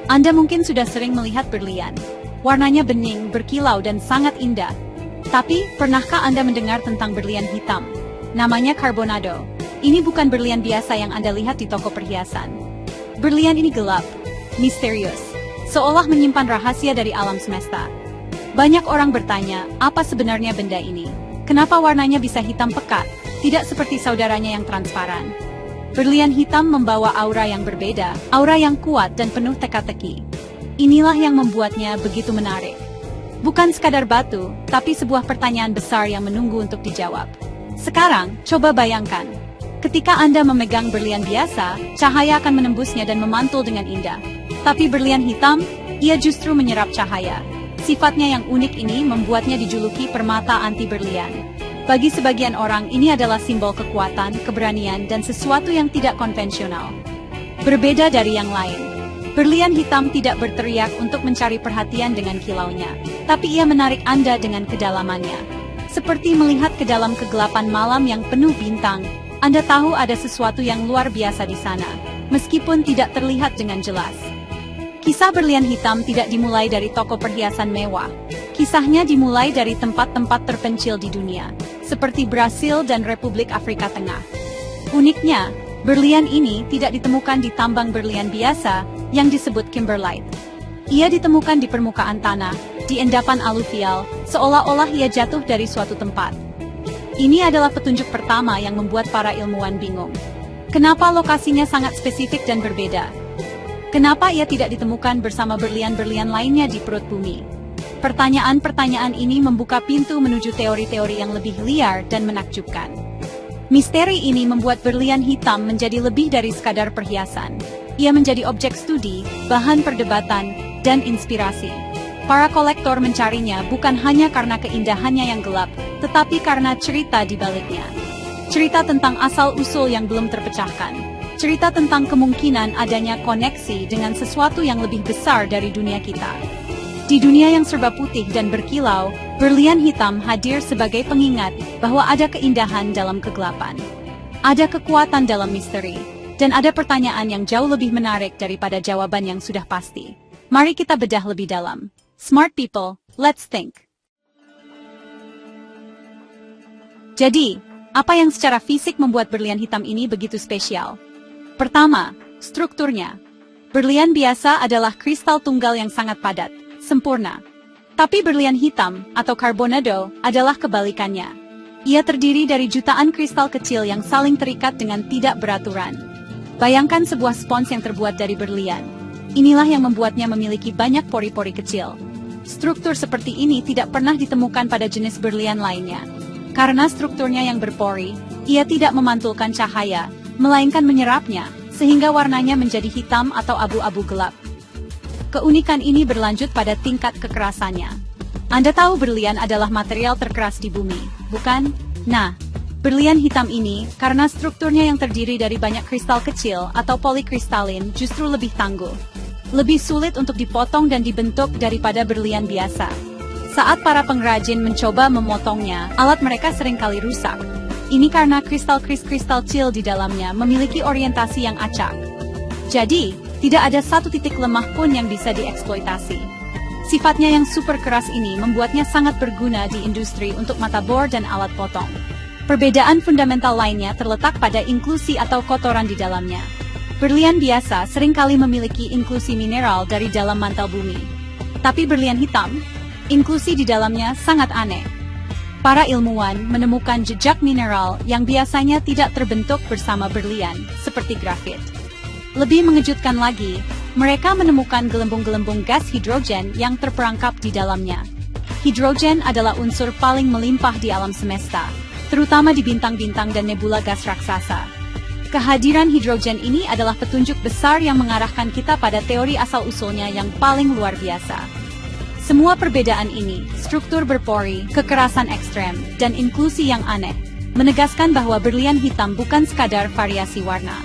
Anda mungkin sudah sering melihat berlian. Warnanya bening, berkilau dan sangat indah. Tapi, pernahkah Anda mendengar tentang berlian hitam? Namanya carbonado. Ini bukan berlian biasa yang Anda lihat di toko perhiasan. Berlian ini gelap, misterius, seolah menyimpan rahasia dari alam semesta. Banyak orang bertanya, apa sebenarnya benda ini? Kenapa warnanya bisa hitam pekat, tidak seperti saudaranya yang transparan? Berlian hitam membawa aura yang berbeda, aura yang kuat dan penuh teka-teki. Inilah yang membuatnya begitu menarik. Bukan sekadar batu, tapi sebuah pertanyaan besar yang menunggu untuk dijawab. Sekarang, coba bayangkan. Ketika Anda memegang berlian biasa, cahaya akan menembusnya dan memantul dengan indah. Tapi berlian hitam, ia justru menyerap cahaya. Sifatnya yang unik ini membuatnya dijuluki permata anti berlian. Bagi sebagian orang, ini adalah simbol kekuatan, keberanian, dan sesuatu yang tidak konvensional. Berbeda dari yang lain, berlian hitam tidak berteriak untuk mencari perhatian dengan kilaunya, tapi ia menarik Anda dengan kedalamannya. Seperti melihat ke dalam kegelapan malam yang penuh bintang, Anda tahu ada sesuatu yang luar biasa di sana, meskipun tidak terlihat dengan jelas. Kisah berlian hitam tidak dimulai dari toko perhiasan mewah. Kisahnya dimulai dari tempat-tempat terpencil di dunia, seperti Brasil dan Republik Afrika Tengah. Uniknya, berlian ini tidak ditemukan di tambang berlian biasa yang disebut kimberlite. Ia ditemukan di permukaan tanah, di endapan aluvial, seolah-olah ia jatuh dari suatu tempat. Ini adalah petunjuk pertama yang membuat para ilmuwan bingung. Kenapa lokasinya sangat spesifik dan berbeda? Kenapa ia tidak ditemukan bersama berlian-berlian lainnya di perut bumi? Pertanyaan-pertanyaan ini membuka pintu menuju teori-teori yang lebih liar dan menakjubkan. Misteri ini membuat berlian hitam menjadi lebih dari sekadar perhiasan. Ia menjadi objek studi, bahan perdebatan, dan inspirasi. Para kolektor mencarinya bukan hanya karena keindahannya yang gelap, tetapi karena cerita di baliknya. Cerita tentang asal-usul yang belum terpecahkan. Cerita tentang kemungkinan adanya koneksi dengan sesuatu yang lebih besar dari dunia kita. Di dunia yang serba putih dan berkilau, berlian hitam hadir sebagai pengingat bahwa ada keindahan dalam kegelapan. Ada kekuatan dalam misteri, dan ada pertanyaan yang jauh lebih menarik daripada jawaban yang sudah pasti. Mari kita bedah lebih dalam. Smart people, let's think. Jadi, apa yang secara fisik membuat berlian hitam ini begitu spesial? Pertama, strukturnya. Berlian biasa adalah kristal tunggal yang sangat padat, sempurna. Tapi berlian hitam, atau carbonado, adalah kebalikannya. Ia terdiri dari jutaan kristal kecil yang saling terikat dengan tidak beraturan. Bayangkan sebuah spons yang terbuat dari berlian. Inilah yang membuatnya memiliki banyak pori-pori kecil. Struktur seperti ini tidak pernah ditemukan pada jenis berlian lainnya. Karena strukturnya yang berpori, ia tidak memantulkan cahaya, melainkan menyerapnya, sehingga warnanya menjadi hitam atau abu-abu gelap. Keunikan ini berlanjut pada tingkat kekerasannya. Anda tahu berlian adalah material terkeras di bumi, bukan? Nah, berlian hitam ini, karena strukturnya yang terdiri dari banyak kristal kecil atau polikristalin, justru lebih tangguh. Lebih sulit untuk dipotong dan dibentuk daripada berlian biasa. Saat para pengrajin mencoba memotongnya, alat mereka seringkali rusak. Ini karena kristal-kristal kecil di dalamnya memiliki orientasi yang acak. Jadi, tidak ada satu titik lemah pun yang bisa dieksploitasi. Sifatnya yang super keras ini membuatnya sangat berguna di industri untuk mata bor dan alat potong. Perbedaan fundamental lainnya terletak pada inklusi atau kotoran di dalamnya. Berlian biasa seringkali memiliki inklusi mineral dari dalam mantel bumi. Tapi berlian hitam, inklusi di dalamnya sangat aneh. Para ilmuwan menemukan jejak mineral yang biasanya tidak terbentuk bersama berlian, seperti grafit. Lebih mengejutkan lagi, mereka menemukan gelembung-gelembung gas hidrogen yang terperangkap di dalamnya. Hidrogen adalah unsur paling melimpah di alam semesta, terutama di bintang-bintang dan nebula gas raksasa. Kehadiran hidrogen ini adalah petunjuk besar yang mengarahkan kita pada teori asal-usulnya yang paling luar biasa. Semua perbedaan ini, struktur berpori, kekerasan ekstrem, dan inklusi yang aneh, menegaskan bahwa berlian hitam bukan sekadar variasi warna.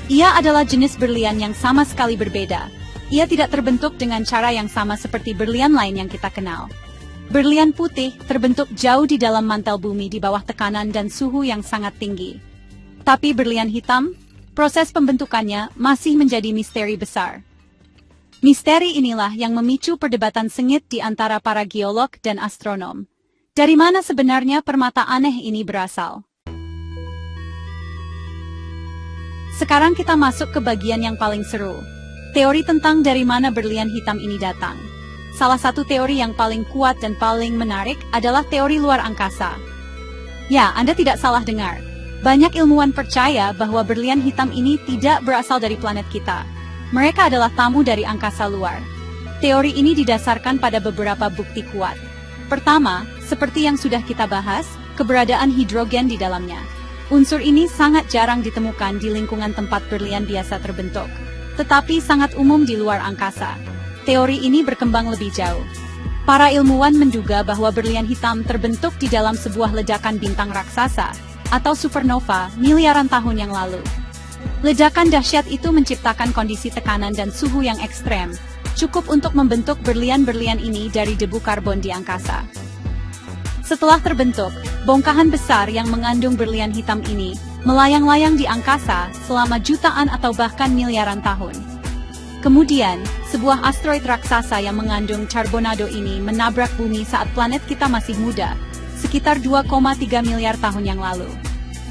Ia adalah jenis berlian yang sama sekali berbeda. Ia tidak terbentuk dengan cara yang sama seperti berlian lain yang kita kenal. Berlian putih terbentuk jauh di dalam mantel bumi di bawah tekanan dan suhu yang sangat tinggi. Tapi berlian hitam, proses pembentukannya masih menjadi misteri besar. Misteri inilah yang memicu perdebatan sengit di antara para geolog dan astronom. Dari mana sebenarnya permata aneh ini berasal? Sekarang kita masuk ke bagian yang paling seru. Teori tentang dari mana berlian hitam ini datang. Salah satu teori yang paling kuat dan paling menarik adalah teori luar angkasa. Ya, Anda tidak salah dengar. Banyak ilmuwan percaya bahwa berlian hitam ini tidak berasal dari planet kita. Mereka adalah tamu dari angkasa luar. Teori ini didasarkan pada beberapa bukti kuat. Pertama, seperti yang sudah kita bahas, keberadaan hidrogen di dalamnya. Unsur ini sangat jarang ditemukan di lingkungan tempat berlian biasa terbentuk, tetapi sangat umum di luar angkasa. Teori ini berkembang lebih jauh. Para ilmuwan menduga bahwa berlian hitam terbentuk di dalam sebuah ledakan bintang raksasa, atau supernova, miliaran tahun yang lalu. Ledakan dahsyat itu menciptakan kondisi tekanan dan suhu yang ekstrem, cukup untuk membentuk berlian-berlian ini dari debu karbon di angkasa. Setelah terbentuk, bongkahan besar yang mengandung berlian hitam ini melayang-layang di angkasa selama jutaan atau bahkan miliaran tahun. Kemudian, sebuah asteroid raksasa yang mengandung carbonado ini menabrak bumi saat planet kita masih muda, sekitar 2,3 miliar tahun yang lalu.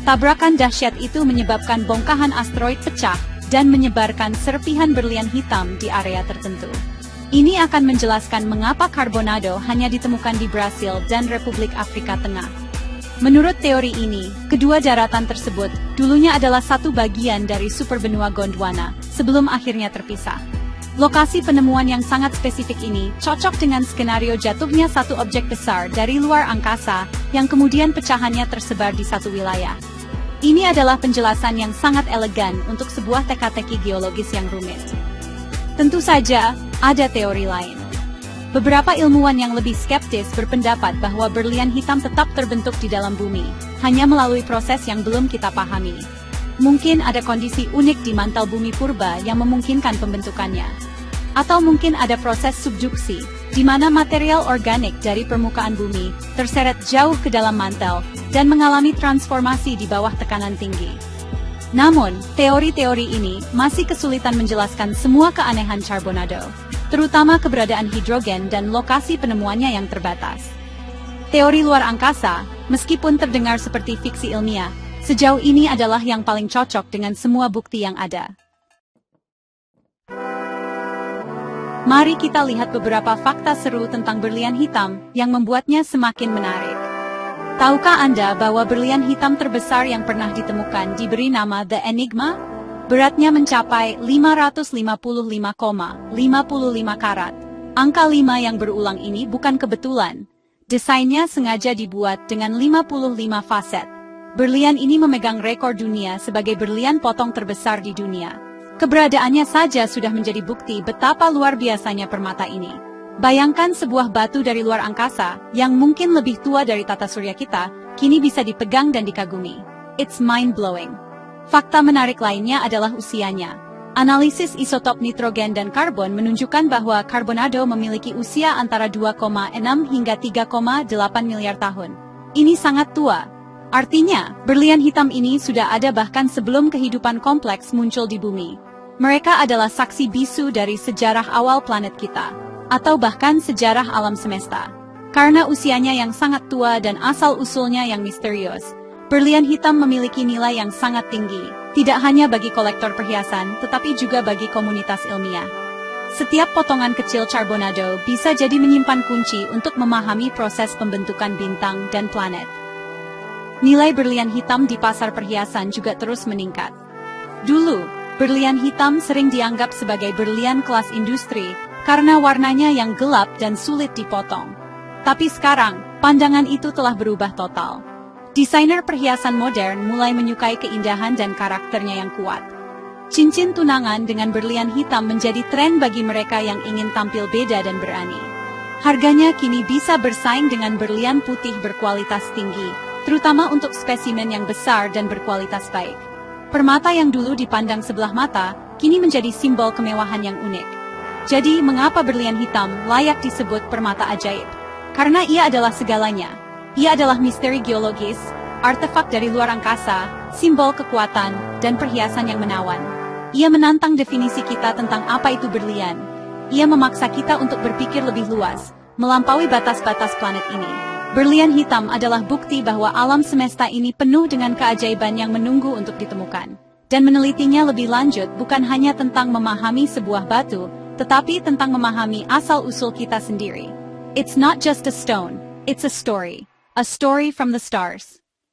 Tabrakan dahsyat itu menyebabkan bongkahan asteroid pecah dan menyebarkan serpihan berlian hitam di area tertentu. Ini akan menjelaskan mengapa carbonado hanya ditemukan di Brasil dan Republik Afrika Tengah. Menurut teori ini, kedua daratan tersebut dulunya adalah satu bagian dari superbenua Gondwana sebelum akhirnya terpisah. Lokasi penemuan yang sangat spesifik ini cocok dengan skenario jatuhnya satu objek besar dari luar angkasa yang kemudian pecahannya tersebar di satu wilayah. Ini adalah penjelasan yang sangat elegan untuk sebuah teka-teki geologis yang rumit. Tentu saja, ada teori lain. Beberapa ilmuwan yang lebih skeptis berpendapat bahwa berlian hitam tetap terbentuk di dalam bumi, hanya melalui proses yang belum kita pahami. Mungkin ada kondisi unik di mantel bumi purba yang memungkinkan pembentukannya. Atau mungkin ada proses subduksi, di mana material organik dari permukaan bumi terseret jauh ke dalam mantel dan mengalami transformasi di bawah tekanan tinggi. Namun, teori-teori ini masih kesulitan menjelaskan semua keanehan carbonado, terutama keberadaan hidrogen dan lokasi penemuannya yang terbatas. Teori luar angkasa, meskipun terdengar seperti fiksi ilmiah, sejauh ini adalah yang paling cocok dengan semua bukti yang ada. Mari kita lihat beberapa fakta seru tentang berlian hitam yang membuatnya semakin menarik. Tahukah Anda bahwa berlian hitam terbesar yang pernah ditemukan diberi nama The Enigma? Beratnya mencapai 555,55 karat. Angka 5 yang berulang ini bukan kebetulan. Desainnya sengaja dibuat dengan 55 faset. Berlian ini memegang rekor dunia sebagai berlian potong terbesar di dunia. Keberadaannya saja sudah menjadi bukti betapa luar biasanya permata ini. Bayangkan sebuah batu dari luar angkasa, yang mungkin lebih tua dari tata surya kita, kini bisa dipegang dan dikagumi. It's mind-blowing. Fakta menarik lainnya adalah usianya. Analisis isotop nitrogen dan karbon menunjukkan bahwa carbonado memiliki usia antara 2,6 hingga 3,8 miliar tahun. Ini sangat tua. Artinya, berlian hitam ini sudah ada bahkan sebelum kehidupan kompleks muncul di bumi. Mereka adalah saksi bisu dari sejarah awal planet kita, atau bahkan sejarah alam semesta. Karena usianya yang sangat tua dan asal-usulnya yang misterius, berlian hitam memiliki nilai yang sangat tinggi, tidak hanya bagi kolektor perhiasan, tetapi juga bagi komunitas ilmiah. Setiap potongan kecil carbonado bisa jadi menyimpan kunci untuk memahami proses pembentukan bintang dan planet. Nilai berlian hitam di pasar perhiasan juga terus meningkat. Dulu, berlian hitam sering dianggap sebagai berlian kelas industri karena warnanya yang gelap dan sulit dipotong. Tapi sekarang, pandangan itu telah berubah total. Desainer perhiasan modern mulai menyukai keindahan dan karakternya yang kuat. Cincin tunangan dengan berlian hitam menjadi tren bagi mereka yang ingin tampil beda dan berani. Harganya kini bisa bersaing dengan berlian putih berkualitas tinggi, terutama untuk spesimen yang besar dan berkualitas baik. Permata yang dulu dipandang sebelah mata, kini menjadi simbol kemewahan yang unik. Jadi, mengapa berlian hitam layak disebut permata ajaib? Karena ia adalah segalanya. Ia adalah misteri geologis, artefak dari luar angkasa, simbol kekuatan, dan perhiasan yang menawan. Ia menantang definisi kita tentang apa itu berlian. Ia memaksa kita untuk berpikir lebih luas, melampaui batas-batas planet ini. Berlian hitam adalah bukti bahwa alam semesta ini penuh dengan keajaiban yang menunggu untuk ditemukan. Dan menelitinya lebih lanjut bukan hanya tentang memahami sebuah batu, tetapi tentang memahami asal-usul kita sendiri. It's not just a stone, it's a story from the stars.